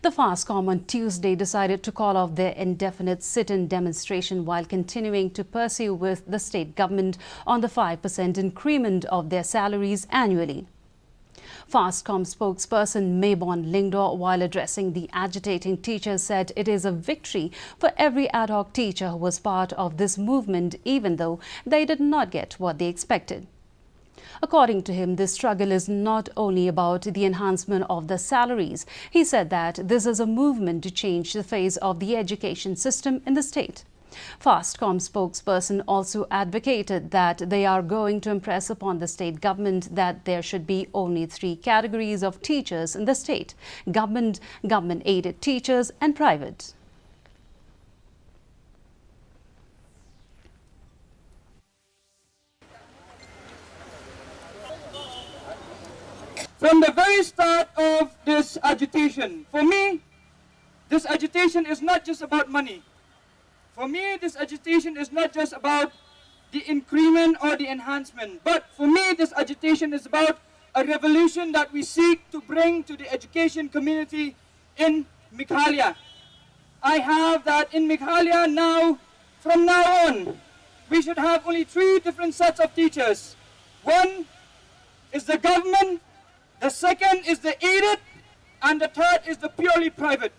The Fastom on Tuesday decided to call off their indefinite sit-in demonstration while continuing to pursue with the state government on the 5% increment of their salaries annually. Fastom spokesperson Maybon Lingdor, while addressing the agitating teachers, said it is a victory for every ad hoc teacher who was part of this movement, even though they did not get what they expected. According to him, this struggle is not only about the enhancement of the salaries. He said that this is a movement to change the face of the education system in the state. Fastom spokesperson also advocated that they are going to impress upon the state government that there should be only 3 categories of teachers in the state: government, government-aided teachers and private. From the very start of this agitation, for me, this agitation is not just about money. For me, this agitation is not just about the increment or the enhancement, but for me, this agitation is about a revolution that we seek to bring to the education community in Meghalaya. I have that in Meghalaya now, from now on, we should have only 3 different sets of teachers. One is the government, the second is the aided, and the third is the purely private.